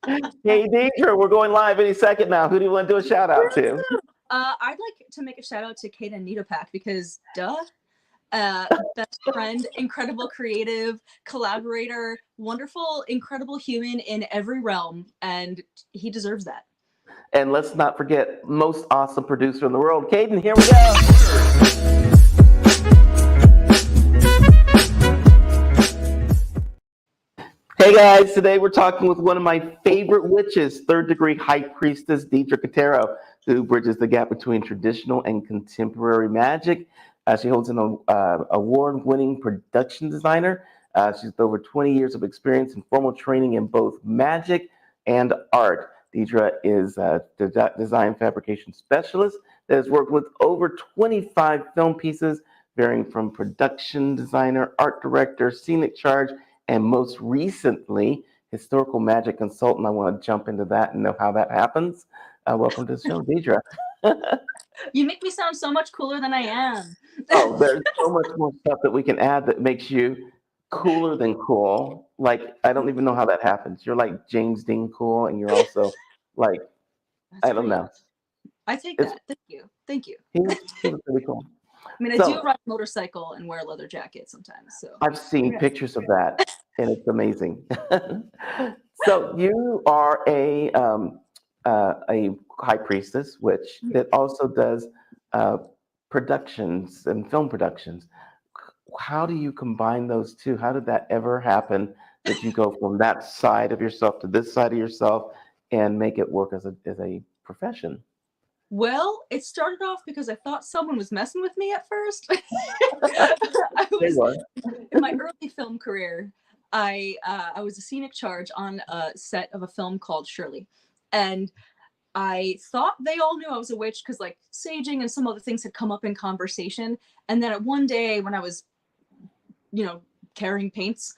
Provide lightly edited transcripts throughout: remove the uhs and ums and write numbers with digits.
Hey, Deidra, we're going live any second now. Who do you want to do a shout out to? I'd like to make a shout out to Kate and Pack because best friend, incredible creative, collaborator, wonderful, incredible human in every realm, and he deserves that. And let's not forget, most awesome producer in the world, Caden. Here we go. Hey guys, today we're talking with one of my favorite witches, third degree high priestess Deidra Catero, who bridges the gap between traditional and contemporary magic. She holds an award-winning production designer. She's with over 20 years of experience and formal training in both magic and art. Deidra is a design fabrication specialist that has worked with over 25 film pieces, varying from production designer, art director, scenic charge, and most recently, historical magic consultant. I want to jump into that and know how that happens. Welcome to the show, Deidra. You make me sound so much cooler than I am. Oh, there's so much more stuff that we can add that makes you cooler than cool. Like, I don't even know how that happens. You're like James Dean cool, and you're also like, I don't know. I take that. Thank you. Thank you. He was really cool. I mean, I do ride a motorcycle and wear a leather jacket sometimes. So I've seen pictures of that, and it's amazing. So you are a high priestess, which that also does productions and film productions. How do you combine those two? How did that ever happen? That you go from that side of yourself to this side of yourself and make it work as a profession? Well, it started off because I thought someone was messing with me at first. In my early film career, I was a scenic charge on a set of a film called Shirley. And I thought they all knew I was a witch because like saging and some other things had come up in conversation. And then at one day when I was, carrying paints,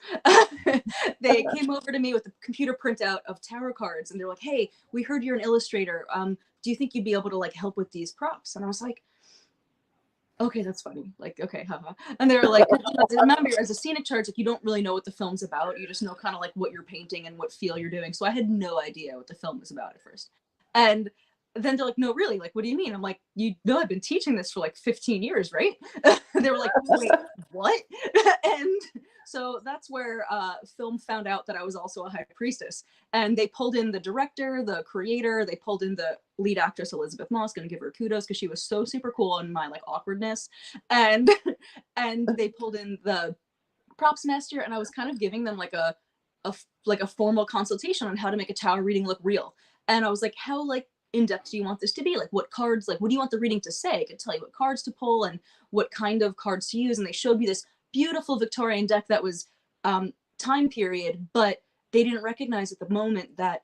they came over to me with a computer printout of tarot cards. And they're like, hey, we heard you're an illustrator. Do you think you'd be able to like help with these props? And I was like, okay, that's funny. Like, okay, haha. And they were like, remember, as a scenic charge, like you don't really know what the film's about. You just know kind of like what you're painting and what feel you're doing. So I had no idea what the film was about at first. And then they're like, no, really? Like, what do you mean? I'm like, you know, I've been teaching this for like 15 years, right? They were like, wait, what? And so that's where film found out that I was also a high priestess. And they pulled in the director, the creator, they pulled in the lead actress, Elizabeth Moss, gonna give her kudos because she was so super cool in my like awkwardness. And they pulled in the props master, and I was kind of giving them like a formal consultation on how to make a tarot reading look real. And I was like, how like in-depth do you want this to be? Like what cards, like what do you want the reading to say? I could tell you what cards to pull and what kind of cards to use. And they showed me this beautiful Victorian deck that was time period, but they didn't recognize at the moment that,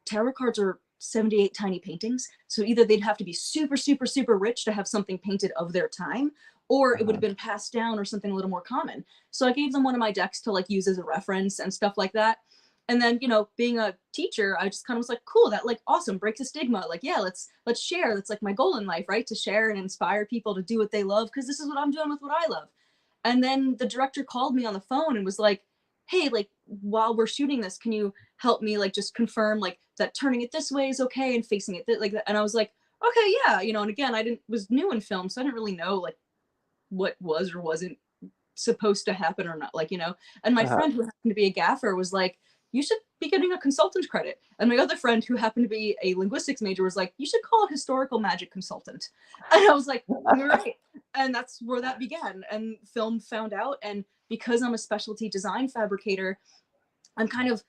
tarot cards are 78 tiny paintings. So either they'd have to be super, super, super rich to have something painted of their time, or it would have been passed down or something a little more common. So I gave them one of my decks to like use as a reference and stuff like that. And then, being a teacher, I just kind of was like, cool, that like awesome, breaks the stigma. Like, yeah, let's share. That's like my goal in life, right? To share and inspire people to do what they love, because this is what I'm doing with what I love. And then the director called me on the phone and was like, hey, like while we're shooting this, can you help me like just confirm like that turning it this way is okay and facing it like that? And I was like, okay, yeah, and again, I was new in film, so I didn't really know like what was or wasn't supposed to happen or not, like, and my friend who happened to be a gaffer was like, you should be getting a consultant credit. And my other friend who happened to be a linguistics major was like, you should call it historical magic consultant. And I was like, you're right. And that's where that began. And film found out. And because I'm a specialty design fabricator, I'm kind of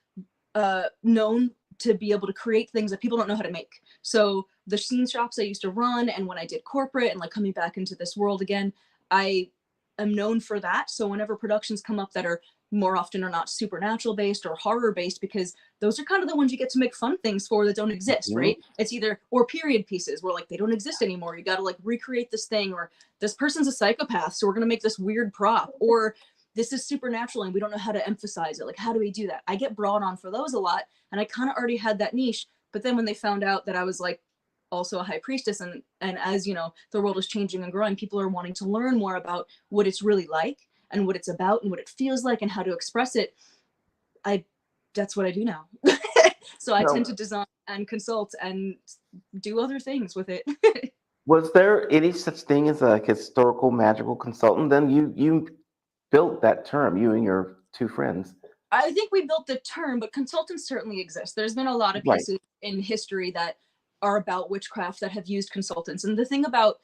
known to be able to create things that people don't know how to make. So the scene shops I used to run, and when I did corporate and like coming back into this world again, I am known for that. So whenever productions come up that are more often or not supernatural based or horror based, because those are kind of the ones you get to make fun things for that don't exist, right? It's either, or period pieces where like they don't exist anymore. You got to like recreate this thing, or this person's a psychopath, so we're going to make this weird prop, or this is supernatural and we don't know how to emphasize it. Like, how do we do that? I get brought on for those a lot. And I kind of already had that niche. But then when they found out that I was like also a high priestess, and as the world is changing and growing, people are wanting to learn more about what it's really like and what it's about and what it feels like and how to express it. That's what I do now. So I So, tend to design and consult and do other things with it. was there any such thing as a historical magical consultant? Then you built that term, you and your two friends. I think we built the term, but consultants certainly exist. There's been a lot of Right. pieces in history that are about witchcraft that have used consultants. And the thing about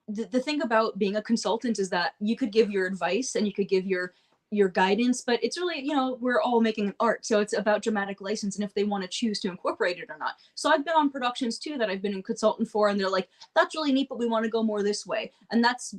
the thing about being a consultant is that you could give your advice and you could give your guidance, but it's really, we're all making an art, so it's about dramatic license and if they want to choose to incorporate it or not. So I've been on productions too that I've been a consultant for, and they're like, that's really neat, but we want to go more this way, and that's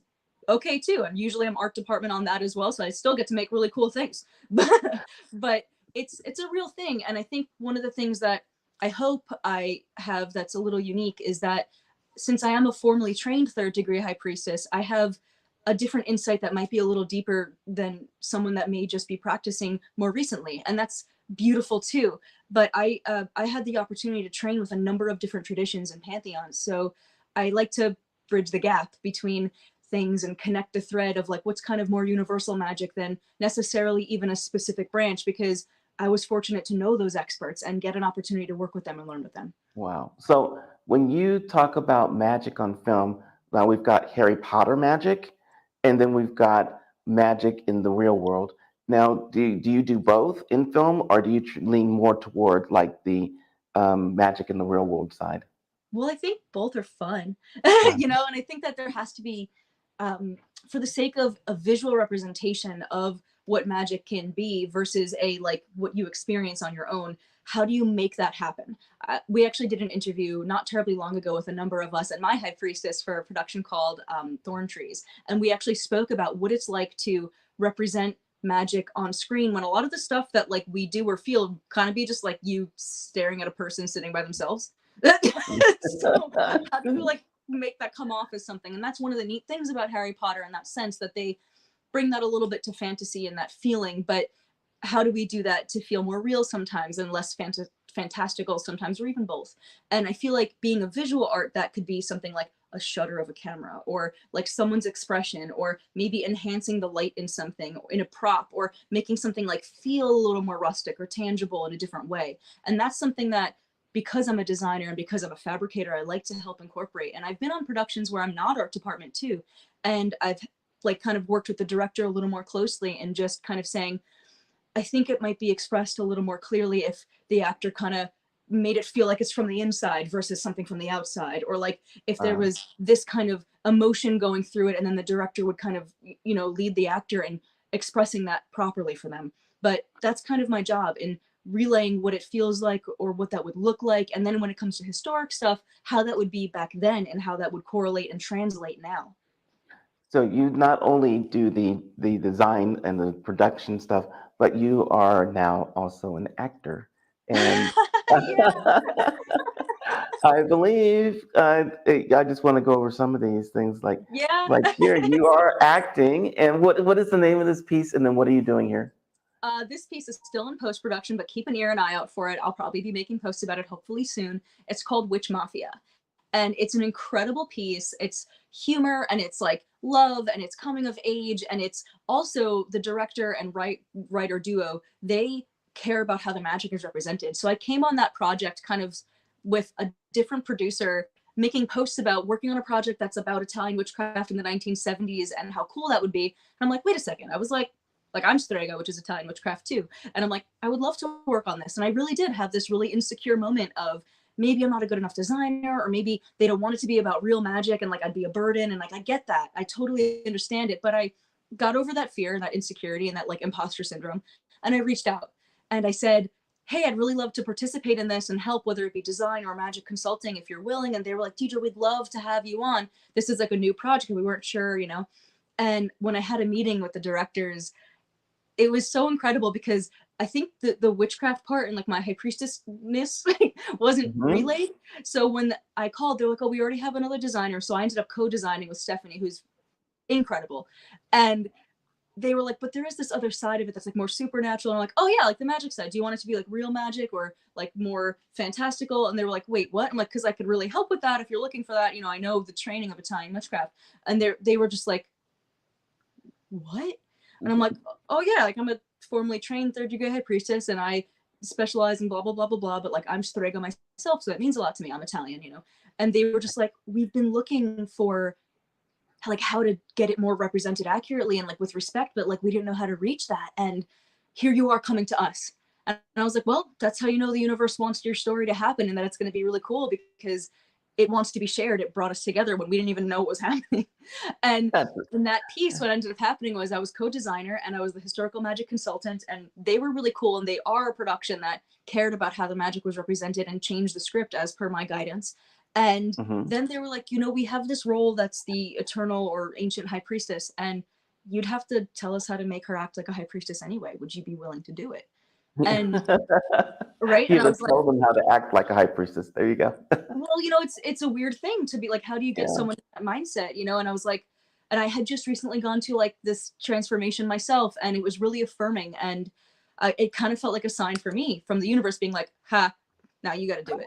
okay too. And usually I'm art department on that as well, so I still get to make really cool things. But it's a real thing. And I think one of the things that I hope I have that's a little unique is that since I am a formally trained third degree high priestess, I have a different insight that might be a little deeper than someone that may just be practicing more recently, and that's beautiful too. But I had the opportunity to train with a number of different traditions and pantheons, so I like to bridge the gap between things and connect the thread of like what's kind of more universal magic than necessarily even a specific branch, because I was fortunate to know those experts and get an opportunity to work with them and learn with them. Wow. So when you talk about magic on film, now we've got Harry Potter magic, and then we've got magic in the real world. Now, do you do both in film, or do you lean more toward like the magic in the real world side? Well, I think both are fun, Wow. and I think that there has to be, for the sake of a visual representation of what magic can be versus a like what you experience on your own. How do you make that happen? We actually did an interview not terribly long ago with a number of us and my high priestess for a production called Thorn Trees, and we actually spoke about what it's like to represent magic on screen when a lot of the stuff that like we do or feel kind of be just like you staring at a person sitting by themselves. So how do you like make that come off as something? And that's one of the neat things about Harry Potter in that sense, that they bring that a little bit to fantasy and that feeling, but how do we do that to feel more real sometimes and less fantastical sometimes, or even both? And I feel like being a visual art, that could be something like a shutter of a camera, or like someone's expression, or maybe enhancing the light in something in a prop, or making something like feel a little more rustic or tangible in a different way. And that's something that, because I'm a designer and because I'm a fabricator, I like to help incorporate. And I've been on productions where I'm not art department too, and I've like kind of worked with the director a little more closely and just kind of saying, I think it might be expressed a little more clearly if the actor kind of made it feel like it's from the inside versus something from the outside, or like if there Uh, was this kind of emotion going through it, and then the director would kind of lead the actor in expressing that properly for them. But that's kind of my job in relaying what it feels like or what that would look like, and then when it comes to historic stuff, how that would be back then and how that would correlate and translate now. so you not only do the design and the production stuff, but you are now also an actor. And Yeah. I believe I just want to go over some of these things. Yeah. Like here, you are acting, and what is the name of this piece? And then what are you doing here? This piece is still in post production, but keep an ear and eye out for it. I'll probably be making posts about it hopefully soon. It's called Witch Mafia, and it's an incredible piece. It's humor and it's like love and it's coming of age, and it's also the director and writer duo. They care about how the magic is represented. So I came on that project kind of with a different producer, making posts about working on a project that's about Italian witchcraft in the 1970s and how cool that would be. And I'm like, wait a second. I was like I'm Strega, which is Italian witchcraft too. And I'm like, I would love to work on this. And I really did have this really insecure moment of maybe I'm not a good enough designer, or maybe they don't want it to be about real magic and like I'd be a burden. And like, I get that. I totally understand it. But I got over that fear and that insecurity and that like imposter syndrome. And I reached out and I said, hey, I'd really love to participate in this and help, whether it be design or magic consulting, if you're willing. And they were like, Deidra, we'd love to have you on. This is like a new project. We weren't sure. And when I had a meeting with the directors, it was so incredible because I think the witchcraft part and like my high priestessness wasn't Hmm. relayed. So when I called, they're like, oh, we already have another designer. So I ended up co-designing with Stephanie, who's incredible. And they were like, but there is this other side of it that's like more supernatural. And I'm like, oh yeah, like the magic side. Do you want it to be like real magic or like more fantastical? And they were like, wait, what? I'm like, because I could really help with that if you're looking for that. I know the training of Italian witchcraft. And they were just like, what? And I'm like, oh yeah, like I'm a formally trained third degree high priestess, and I specialize in blah blah blah blah blah, but like I'm strega myself, so that means a lot to me. I'm Italian, you know. And they were just like, we've been looking for like how to get it more represented accurately and like with respect, but like we didn't know how to reach that. And here you are coming to us. And I was like, well, that's how you know the universe wants your story to happen and that it's going to be really cool because it wants to be shared. It brought us together when we didn't even know what was happening. And in that piece, what ended up happening was I was co-designer and I was the historical magic consultant, and they were really cool. And they are a production that cared about how the magic was represented and changed the script as per my guidance. And then they were like, you know, we have this role that's the eternal or ancient high priestess, and you'd have to tell us how to make her act like a high priestess anyway. Would you be willing to do it? And right. You and I was tell them how to act like a high priestess. There you go. well, you know, it's a weird thing to be like, how do you get someone in that mindset, you know? And I was like, and I had just recently gone to like this transformation myself, and it was really affirming, and it kind of felt like a sign for me from the universe being like, ha, now you got to do it.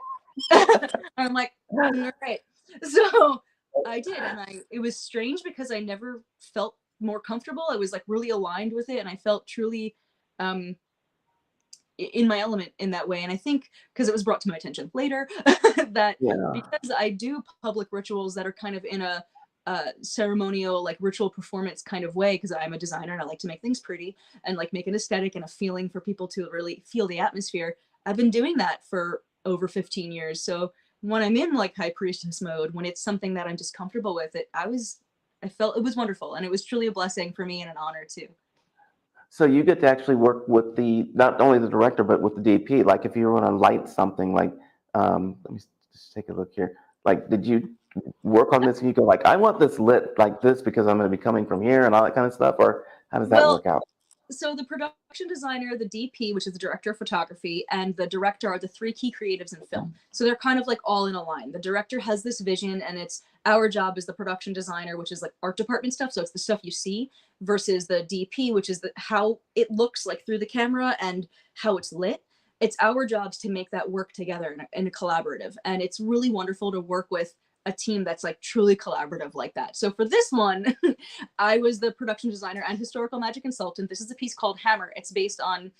I'm like, all right. So I did, and it was strange because I never felt more comfortable. I was like really aligned with it, and I felt truly in my element in that way. And I think because it was brought to my attention later that because I do public rituals that are kind of in a ceremonial, like ritual performance kind of way, because I'm a designer and I like to make things pretty and like make an aesthetic and a feeling for people to really feel the atmosphere. I've been doing that for over 15 years. So when I'm in like high priestess mode, when it's something that I'm just comfortable with, I felt it was wonderful, and it was truly a blessing for me and an honor too. So you get to actually work with not only the director, but with the DP. Like if you want to light something, like, let me just take a look here. Like, did you work on this and you go like, I want this lit like this because I'm going to be coming from here and all that kind of stuff? Or how does that work out? So the production designer, the DP, which is the director of photography, and the director are the three key creatives in film. So they're kind of like all in a line. The director has this vision, and it's our job as the production designer, which is like art department stuff. So it's the stuff you see, versus the DP, which is how it looks like through the camera and how it's lit. It's our jobs to make that work together in a collaborative. And it's really wonderful to work with a team that's like truly collaborative like that. So for this one, I was the production designer and historical magic consultant. This is a piece called Hammer. It's based on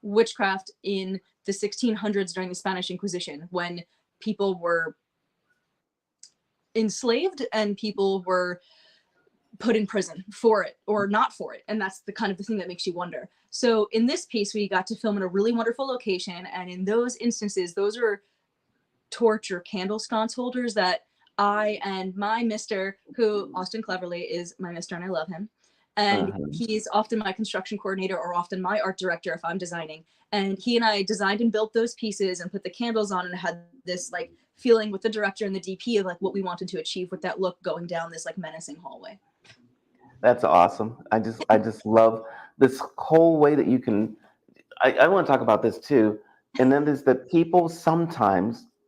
witchcraft in the 1600s during the Spanish Inquisition, when people were enslaved and people were put in prison for it or not for it. And that's the kind of the thing that makes you wonder. So in this piece, we got to film in a really wonderful location. And in those instances, those are torch or candle sconce holders that I and my mister, who Austin Cleverly is my mister and I love him, and he's often my construction coordinator or often my art director if I'm designing, and he and I designed and built those pieces and put the candles on and had this like feeling with the director and the DP of like what we wanted to achieve with that look going down this like menacing hallway. That's awesome. I just love this whole way that you can, I want to talk about this too. And then there's that people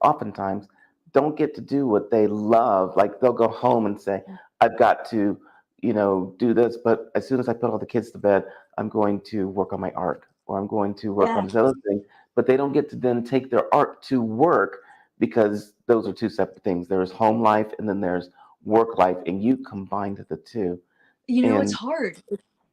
oftentimes don't get to do what they love. Like they'll go home and say, I've got to, do this. But as soon as I put all the kids to bed, I'm going to work on my art, or I'm going to work on this other thing. But they don't get to then take their art to work, because those are two separate things. There's home life and then there's work life, and you combined the two. It's hard.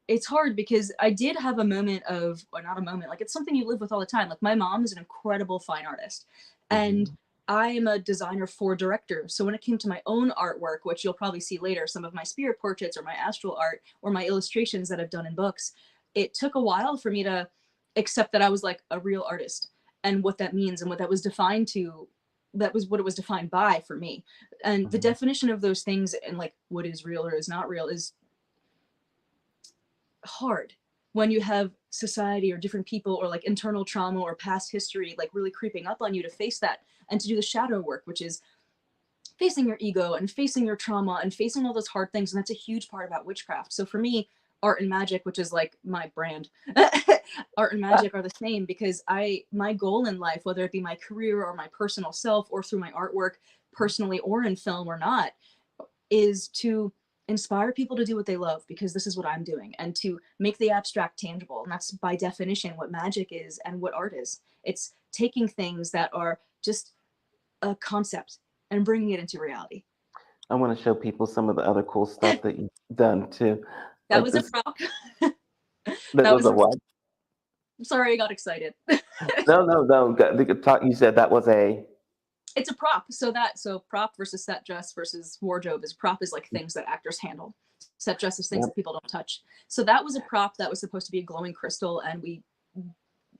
It's hard because I did have a moment of, or not a moment, like it's something you live with all the time. Like my mom is an incredible fine artist, and I am a designer for directors. So when it came to my own artwork, which you'll probably see later, some of my spirit portraits or my astral art or my illustrations that I've done in books, it took a while for me to accept that I was like a real artist and what that means and what that was defined to. That was what it was defined by for me. And the definition of those things and like what is real or is not real is hard when you have society or different people or like internal trauma or past history like really creeping up on you, to face that and to do the shadow work, which is facing your ego and facing your trauma and facing all those hard things. And that's a huge part about witchcraft. So for me, Art and Magick, which is like my brand, Art and Magick are the same, because my goal in life, whether it be my career or my personal self or through my artwork personally or in film or not, is to inspire people to do what they love, because this is what I'm doing, and to make the abstract tangible. And that's by definition what magic is and what art is. It's taking things that are just a concept and bringing it into reality. I want to show people some of the other cool stuff that you've done too. That was a rock. That was a what? Sorry, I got excited. No. You said that was a. It's a prop. So prop versus set dress versus wardrobe is prop is like things that actors handle. Set dress is things that people don't touch. So that was a prop that was supposed to be a glowing crystal, and we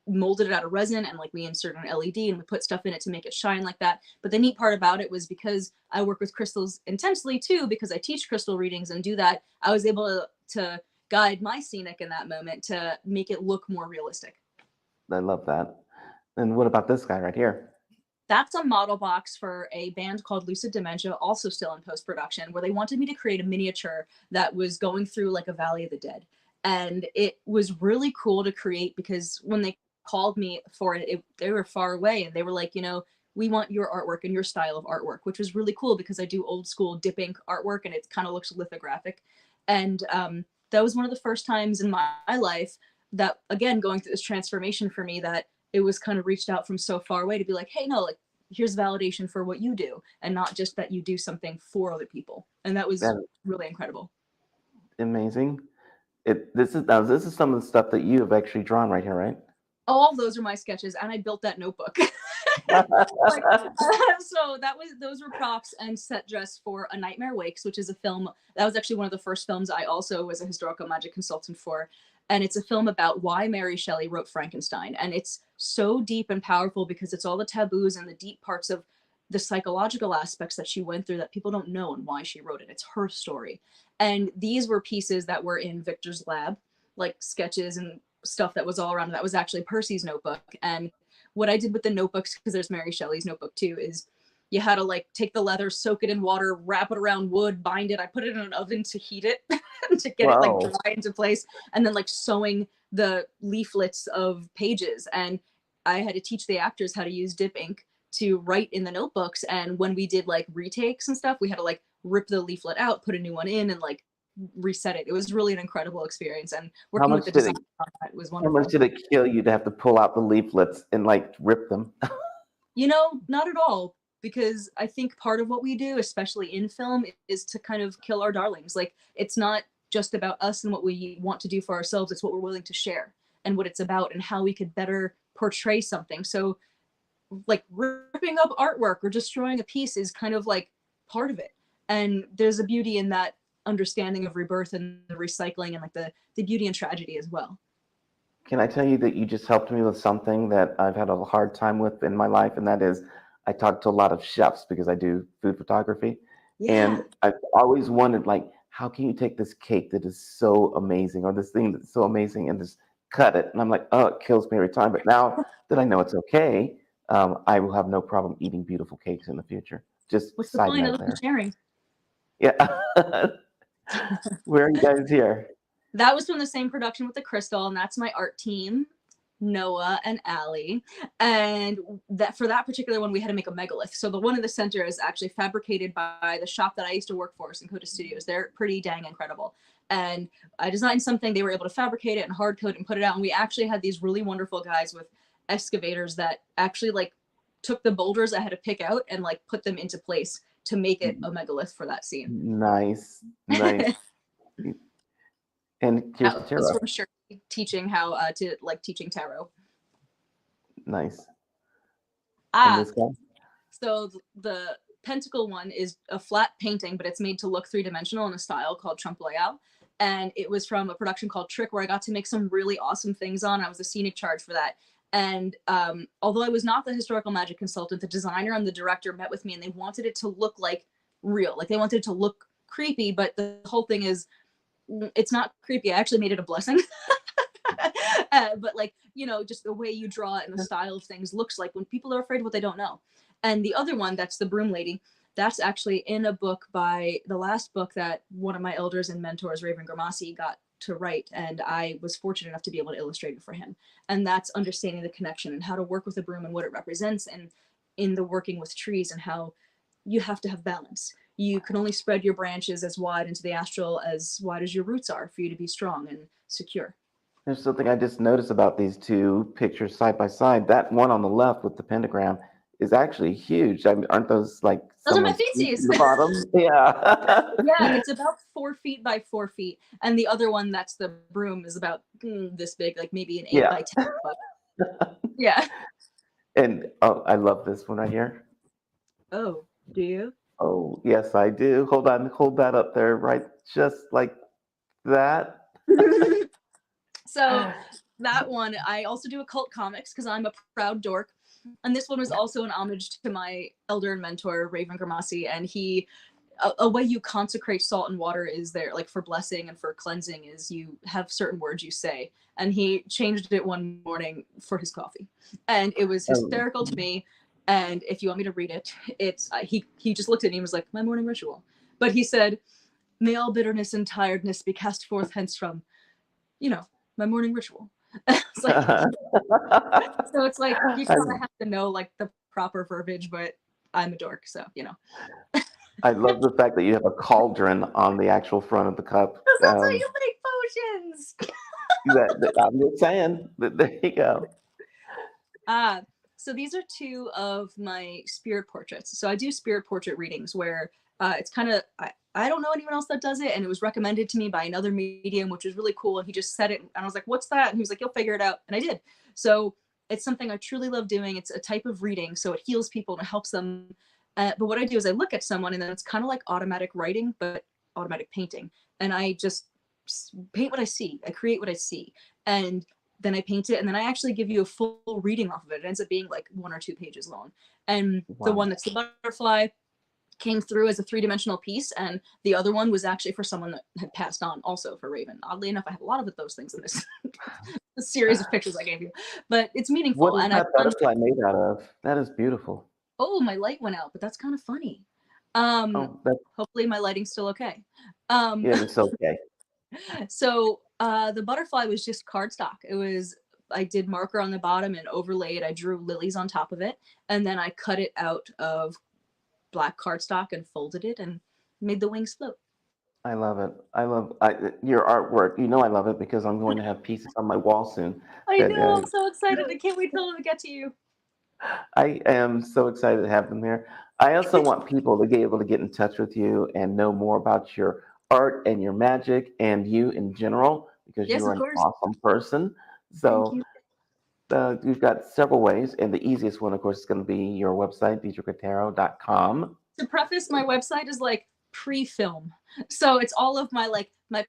molded it out of resin, and like we inserted an LED and we put stuff in it to make it shine like that. But the neat part about it was, because I work with crystals intensely too, because I teach crystal readings and do that, I was able to guide my scenic in that moment to make it look more realistic. I love that. And what about this guy right here? That's a model box for a band called Lucid Dementia, also still in post-production, where they wanted me to create a miniature that was going through like a Valley of the Dead. And it was really cool to create, because when they called me for it, they were far away, and they were like, we want your artwork and your style of artwork, which was really cool because I do old school dip ink artwork and it kind of looks lithographic. And that was one of the first times in my life that, again, going through this transformation for me, that it was kind of reached out from so far away to be like, hey, no, like, here's validation for what you do, and not just that you do something for other people. And that was really incredible. Amazing. This is some of the stuff that you have actually drawn right here, right? All of those are my sketches, and I built that notebook. So those were props and set dress for A Nightmare Wakes, which is a film that was actually one of the first films I also was a historical magic consultant for. And it's a film about why Mary Shelley wrote Frankenstein. And it's so deep and powerful because it's all the taboos and the deep parts of the psychological aspects that she went through that people don't know, and why she wrote it. It's her story. And these were pieces that were in Victor's lab, like sketches and stuff that was all around. That was actually Percy's notebook. And what I did with the notebooks, because there's Mary Shelley's notebook too, is you had to like take the leather, soak it in water, wrap it around wood, bind it. I put it in an oven to heat it to get it like dry into place, and then like sewing the leaflets of pages. And I had to teach the actors how to use dip ink to write in the notebooks. And when we did like retakes and stuff, we had to like rip the leaflet out, put a new one in, and like reset it. It was really an incredible experience. And working with the design was wonderful. How much did it kill you to have to pull out the leaflets and like rip them? Not at all. Because I think part of what we do, especially in film, is to kind of kill our darlings. Like, it's not just about us and what we want to do for ourselves. It's what we're willing to share and what it's about and how we could better portray something. So like ripping up artwork or destroying a piece is kind of like part of it. And there's a beauty in that understanding of rebirth and the recycling, and like the beauty and tragedy as well. Can I tell you that you just helped me with something that I've had a hard time with in my life, and that is, I talk to a lot of chefs because I do food photography. Yeah. And I've always wondered, like, how can you take this cake that is so amazing, or this thing that's so amazing, and just cut it? And I'm like, oh, it kills me every time. But now that I know it's okay, I will have no problem eating beautiful cakes in the future. Just what's the point of sharing? Yeah. Where are you guys here? That was from the same production with the crystal, and that's my art team, Noah and Allie. And that for that particular one, we had to make a megalith. So the one in the center is actually fabricated by the shop that I used to work for, Lakota Studios. They're pretty dang incredible. And I designed something, they were able to fabricate it and hard coat and put it out. And we actually had these really wonderful guys with excavators that actually like took the boulders I had to pick out and like put them into place to make it a megalith for that scene. Nice. And here's the tarot. From Shirley teaching how teaching tarot. Nice. So the pentacle one is a flat painting, but it's made to look three-dimensional in a style called Trompe l'oeil. And it was from a production called Trick, where I got to make some really awesome things on. I was a scenic charge for that. And although I was not the historical magic consultant, the designer and the director met with me, and they wanted it to look like real. Like, they wanted it to look creepy, but the whole thing is, it's not creepy. I actually made it a blessing. But like, just the way you draw it and the style of things looks like when people are afraid of what they don't know. And the other one, that's the broom lady. That's actually in a book by the last book that one of my elders and mentors, Raven Gramassi, got to write. And I was fortunate enough to be able to illustrate it for him. And that's understanding the connection and how to work with a broom and what it represents, and in the working with trees, and how you have to have balance. You can only spread your branches as wide into the astral as wide as your roots are for you to be strong and secure. There's something I just noticed about these two pictures side by side. That one on the left with the pentagram is actually huge. I mean, aren't those like those are my feetsies? The bottom? Yeah. Yeah, it's about 4 feet by 4 feet, and the other one, that's the broom, is about this big, like maybe an 8 by 10 foot. Yeah. And oh, I love this one right here. Oh, do you? Oh, yes, I do. Hold on, hold that up there, right? Just like that. So that one, I also do occult comics because I'm a proud dork. And this one was also an homage to my elder and mentor, Raven Gramasi. And a way you consecrate salt and water is there, like for blessing and for cleansing, is you have certain words you say. And he changed it one morning for his coffee. And it was Um, hysterical to me. And if you want me to read it, it's he just looked at me and was like, my morning ritual. But he said, may all bitterness and tiredness be cast forth hence from, my morning ritual. It's like, so it's like you I, kind of have to know like the proper verbiage, but I'm a dork, so I love the fact that you have a cauldron on the actual front of the cup. That's how you make potions. I'm just saying. There you go. So these are two of my spirit portraits. So I do spirit portrait readings where it's kind of I don't know anyone else that does it, and it was recommended to me by another medium, which was really cool. And he just said it, and I was like, "What's that?" And he was like, "You'll figure it out," and I did. So it's something I truly love doing. It's a type of reading, so it heals people and it helps them. But what I do is I look at someone, and then it's kind of like automatic writing, but automatic painting, and I just paint what I see. I create what I see, and then I paint it, and then I actually give you a full reading off of it. It ends up being like 1 or 2 pages long. And Wow. the one that's the butterfly came through as a 3-dimensional piece, and the other one was actually for someone that had passed on, also for Raven. Oddly enough, I have a lot of those things in this series of pictures I gave you, but it's meaningful. What is And that butterfly made out of? That is beautiful. oh, my light went out, but that's kind of funny. Oh, that's, Hopefully my lighting's still okay. yeah, it's okay. So the butterfly was just cardstock. I did marker on the bottom and overlaid. I drew lilies on top of it, and then I cut it out of black cardstock and folded it and made the wings float. I love it. Your artwork. You know I love it because I'm going to have pieces on my wall soon. I That know, I'm so excited. I can't wait till they get to you. I am so excited to have them here. I also want people to be able to get in touch with you and know more about your art and your magic and you in general because Yes, you're of an course. awesome person. Thank So you. we've got several ways, and the easiest one, of course, is going to be your website, DeidraCatero.com. To preface, my website is like pre-film. So it's all of my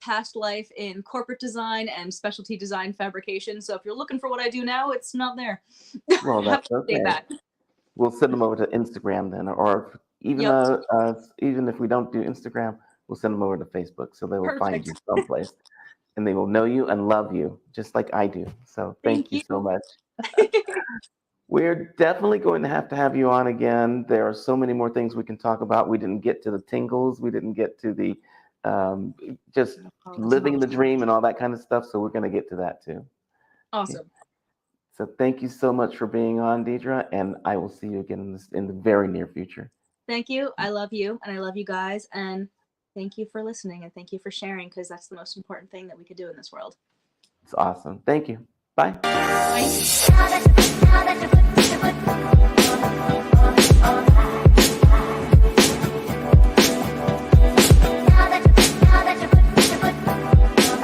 past life in corporate design and specialty design fabrication. So if you're looking for what I do now, it's not there. Well, I have that's to say okay. that. We'll send them over to Instagram then, or even Yep. even if we don't do Instagram, we'll send them over to Facebook, so they will find Perfect. you someplace, and they will know you and love you just like I do. So thank you so much. We're definitely going to have you on again. There are so many more things we can talk about. We didn't get to the tingles. We didn't get to the just living the dream and all that kind of stuff. So we're going to get to that too. Awesome. So thank you so much for being on, Deidra, and I will see you again in the very near future. Thank you. I love you, and I love you guys, and thank you for listening, and thank you for sharing, because that's the most important thing that we could do in this world. It's awesome. Thank you. Bye. Bye.